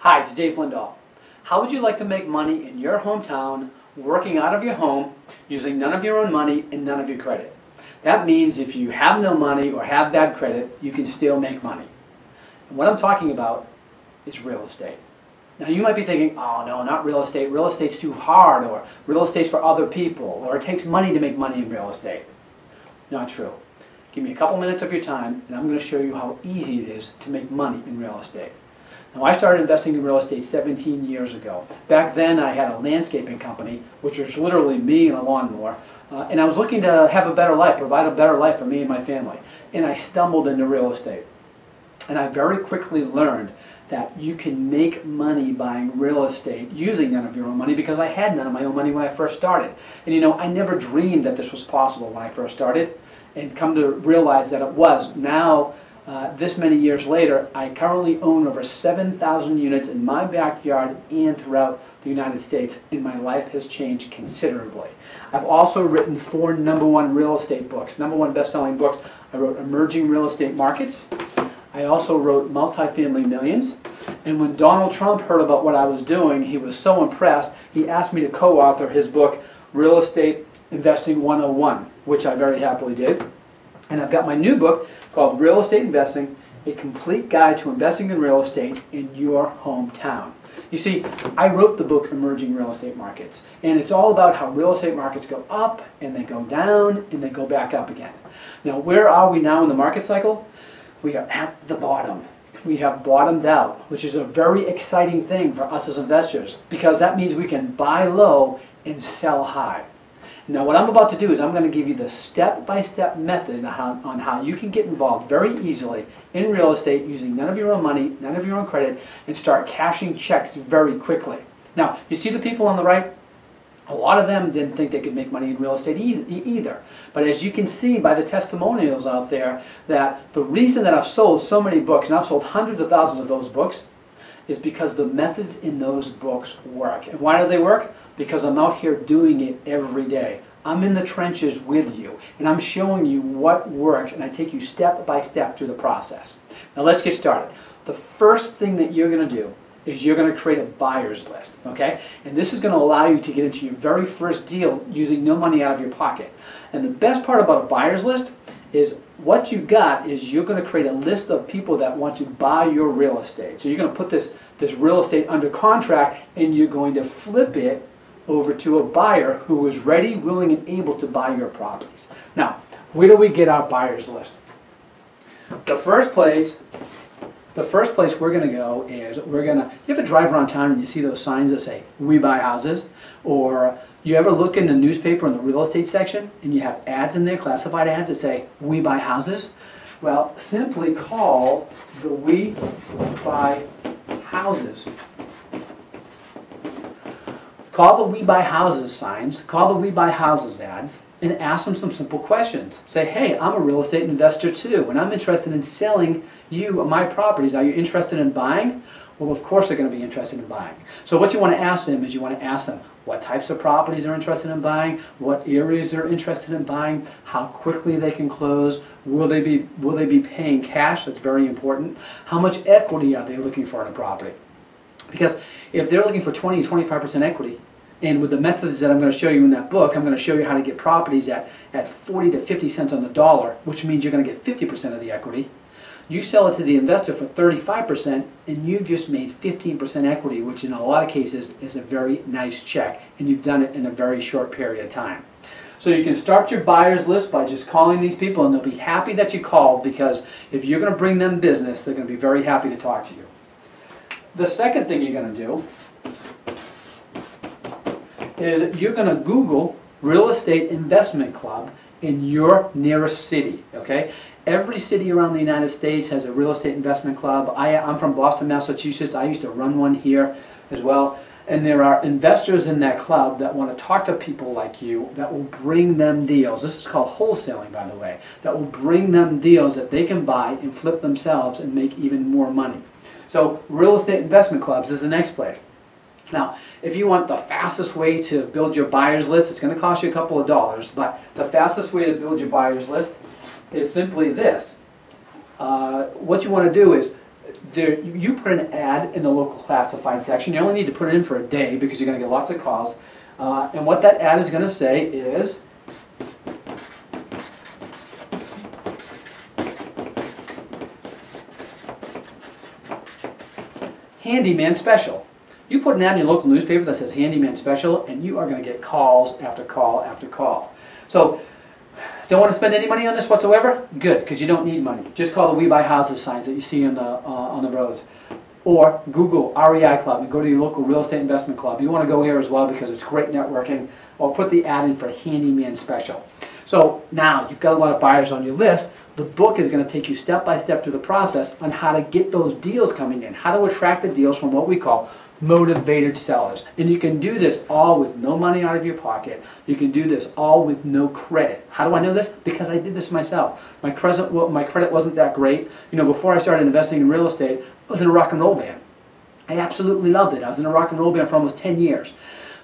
Hi, it's Dave Lindahl. How would you like to make money in your hometown, working out of your home, using none of your own money and none of your credit? That means if you have no money or have bad credit, you can still make money. And what I'm talking about is real estate. Now you might be thinking, oh no, not real estate. Real estate's too hard, or real estate's for other people, or it takes money to make money in real estate. Not true. Give me a couple minutes of your time and I'm going to show you how easy it is to make money in real estate. Now, I started investing in real estate 17 years ago. Back then, I had a landscaping company, which was literally me and a lawnmower, and I was looking to have a better life, provide a better life for me and my family. And I stumbled into real estate. And I very quickly learned that you can make money buying real estate using none of your own money, because I had none of my own money when I first started. And you know, I never dreamed that this was possible when I first started, and come to realize that it was. Now, this many years later, I currently own over 7,000 units in my backyard and throughout the United States, and my life has changed considerably. I've also written 4 #1 real estate books, #1 best-selling books. I wrote Emerging Real Estate Markets. I also wrote Multifamily Millions. And when Donald Trump heard about what I was doing, he was so impressed, he asked me to co-author his book, Real Estate Investing 101, which I very happily did. And I've got my new book called Real Estate Investing, A Complete Guide to Investing in Real Estate in Your Hometown. You see, I wrote the book Emerging Real Estate Markets, and it's all about how real estate markets go up, and they go down, and they go back up again. Now, where are we now in the market cycle? We are at the bottom. We have bottomed out, which is a very exciting thing for us as investors, because that means we can buy low and sell high. Now what I'm about to do is I'm going to give you the step-by-step method on how you can get involved very easily in real estate using none of your own money, none of your own credit, and start cashing checks very quickly. Now, you see the people on the right? A lot of them didn't think they could make money in real estate either. But as you can see by the testimonials out there, that the reason that I've sold so many books, and I've sold hundreds of thousands of those books, is because the methods in those books work. And why do they work? Because I'm out here doing it every day. I'm in the trenches with you, and I'm showing you what works, and I take you step by step through the process. Now let's get started. The first thing that you're going to do is you're going to create a buyer's list, okay? And this is going to allow you to get into your very first deal using no money out of your pocket. And the best part about a buyer's list is what you got is you're going to create a list of people that want to buy your real estate. So you're going to put this real estate under contract, and you're going to flip it over to a buyer who is ready, willing, and able to buy your properties. Now, where do we get our buyer's list? The first place we're going to go is you ever drive around town and you see those signs that say, "We buy houses"? Or you ever look in the newspaper in the real estate section and you have ads in there, classified ads that say, "We buy houses"? Well, simply call the We Buy Houses. Call the We Buy Houses signs, call the We Buy Houses ads, and ask them some simple questions. Say, "Hey, I'm a real estate investor too, and I'm interested in selling you my properties. Are you interested in buying?" Well, of course they're going to be interested in buying. So what you want to ask them is you want to ask them what types of properties they're interested in buying, what areas they're interested in buying, how quickly they can close, will they be paying cash? That's very important. How much equity are they looking for in a property? Because if they're looking for 20 to 25% equity, and with the methods that I'm going to show you in that book, I'm going to show you how to get properties at 40 to 50 cents on the dollar, which means you're going to get 50% of the equity. You sell it to the investor for 35%, and you just made 15% equity, which in a lot of cases is a very nice check, and you've done it in a very short period of time. So you can start your buyer's list by just calling these people, and they'll be happy that you called, because if you're going to bring them business, they're going to be very happy to talk to you. The second thing you're going to do is you're going to Google Real Estate Investment Club in your nearest city, okay? Every city around the United States has a real estate investment club. I'm from Boston, Massachusetts. I used to run one here as well. And there are investors in that club that want to talk to people like you that will bring them deals. This is called wholesaling, by the way. That will bring them deals that they can buy and flip themselves and make even more money. So real estate investment clubs is the next place. Now, if you want the fastest way to build your buyer's list, it's going to cost you a couple of dollars, but the fastest way to build your buyer's list is simply this. What you want to do is you put an ad in the local classified section. You only need to put it in for a day because you're going to get lots of calls. And what that ad is going to say is, handyman special. You put an ad in your local newspaper that says handyman special, and you are going to get calls after call after call. So, don't want to spend any money on this whatsoever? Good, because you don't need money. Just call the We Buy Houses signs that you see on the roads. Or Google REI Club and go to your local real estate investment club. You want to go here as well because it's great networking. Or put the ad in for handyman special. So now you've got a lot of buyers on your list. The book is going to take you step by step through the process on how to get those deals coming in, how to attract the deals from what we call motivated sellers. And you can do this all with no money out of your pocket. You can do this all with no credit. How do I know this? Because I did this myself. My credit wasn't that great. You know, before I started investing in real estate, I was in a rock and roll band. I absolutely loved it. I was in a rock and roll band for almost 10 years.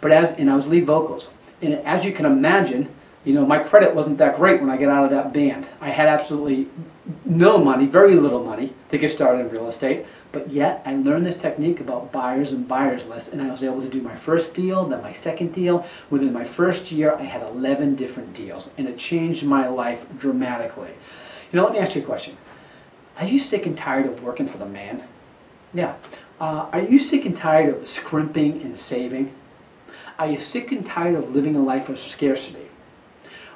And I was lead vocals. And as you can imagine, you know, my credit wasn't that great when I got out of that band. I had absolutely no money, very little money to get started in real estate. But yet, I learned this technique about buyers and buyers lists, and I was able to do my first deal, then my second deal. Within my first year, I had 11 different deals, and it changed my life dramatically. You know, let me ask you a question. Are you sick and tired of working for the man? Yeah. Are you sick and tired of scrimping and saving? Are you sick and tired of living a life of scarcity?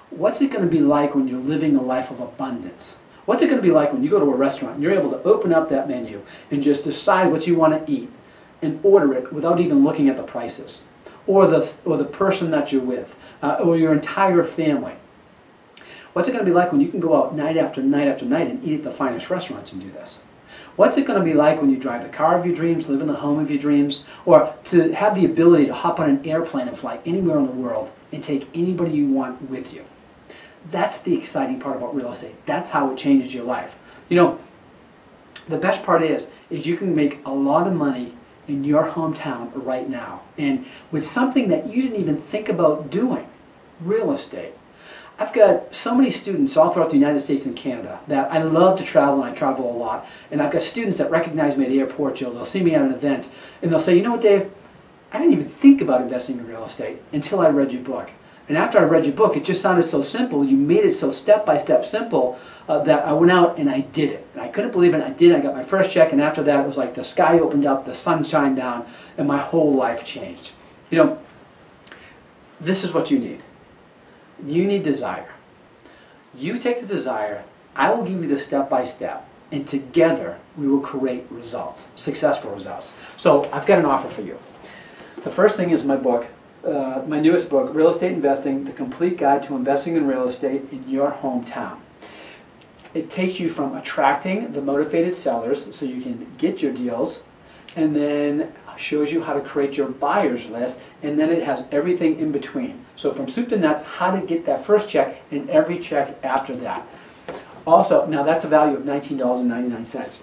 What's it going to be like when you're living a life of abundance? What's it going to be like when you go to a restaurant and you're able to open up that menu and just decide what you want to eat and order it without even looking at the prices? Or the person that you're with, or your entire family. What's it going to be like when you can go out night after night after night and eat at the finest restaurants and do this? What's it going to be like when you drive the car of your dreams, live in the home of your dreams, or to have the ability to hop on an airplane and fly anywhere in the world and take anybody you want with you? That's the exciting part about real estate. That's how it changes your life. You know, the best part is you can make a lot of money in your hometown right now, and with something that you didn't even think about doing, real estate. I've got so many students all throughout the United States and Canada that I love to travel, and I travel a lot. And I've got students that recognize me at the airport. They'll see me at an event, and they'll say, you know what, Dave, I didn't even think about investing in real estate until I read your book. And after I read your book, it just sounded so simple. You made it so step-by-step simple that I went out and I did it. And I couldn't believe it. I did it. I got my first check, and after that, it was like the sky opened up, the sun shined down, and my whole life changed. You know, this is what you need. You need desire. You take the desire, I will give you the step-by-step, and together we will create results, successful results. So I've got an offer for you. The first thing is my book, my newest book, Real Estate Investing, The Complete Guide to Investing in Real Estate in Your Hometown. It takes you from attracting the motivated sellers so you can get your deals, and then shows you how to create your buyer's list, and then it has everything in between. So from soup to nuts, how to get that first check and every check after that. Also, now that's a value of $19.99.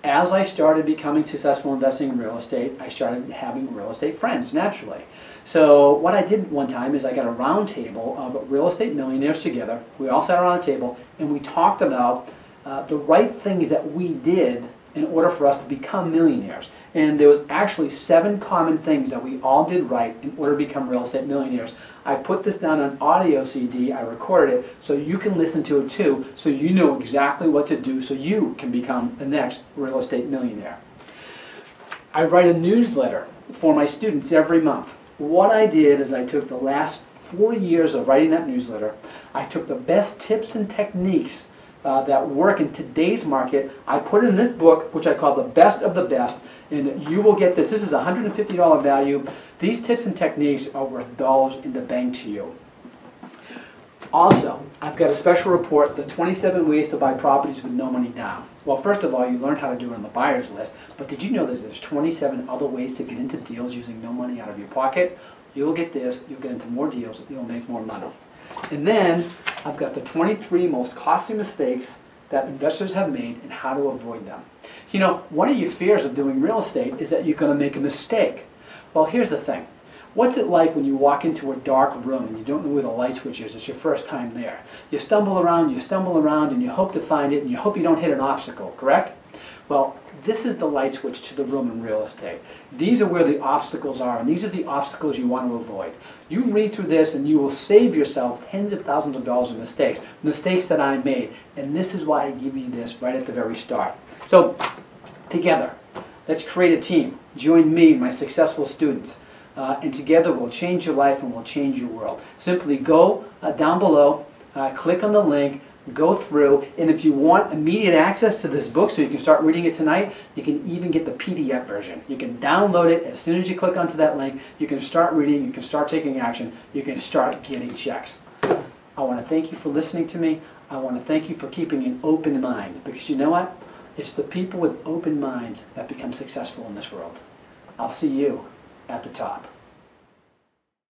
As I started becoming successful investing in real estate, I started having real estate friends, naturally. So what I did one time is I got a round table of real estate millionaires together. We all sat around a table and we talked about the right things that we did in order for us to become millionaires. And there was actually 7 common things that we all did right in order to become real estate millionaires. I put this down on audio CD, I recorded it, so you can listen to it too, so you know exactly what to do so you can become the next real estate millionaire. I write a newsletter for my students every month. What I did is I took the last 4 years of writing that newsletter, I took the best tips and techniques that work in today's market. I put in this book, which I call the best of the best, and you will get this. This is a $150 value. These tips and techniques are worth dollars in the bank to you. Also, I've got a special report, the 27 ways to buy properties with no money down. Well, first of all, you learned how to do it on the buyer's list, but did you know that there's 27 other ways to get into deals using no money out of your pocket? You'll get this, you'll get into more deals, you'll make more money. And then I've got the 23 most costly mistakes that investors have made and how to avoid them. You know, one of your fears of doing real estate is that you're going to make a mistake. Well, here's the thing. What's it like when you walk into a dark room and you don't know where the light switch is? It's your first time there. You stumble around, and you hope to find it, and you hope you don't hit an obstacle, correct? Well, this is the light switch to the room in real estate. These are where the obstacles are, and these are the obstacles you want to avoid. You read through this and you will save yourself tens of thousands of dollars in mistakes that I made. And this is why I give you this right at the very start. So, together, let's create a team. Join me and my successful students. And together we'll change your life and we'll change your world. Simply go down below, click on the link, go through, and if you want immediate access to this book so you can start reading it tonight, you can even get the PDF version. You can download it as soon as you click onto that link. You can start reading, you can start taking action, you can start getting checks. I want to thank you for listening to me. I want to thank you for keeping an open mind, because you know what? It's the people with open minds that become successful in this world. I'll see you at the top.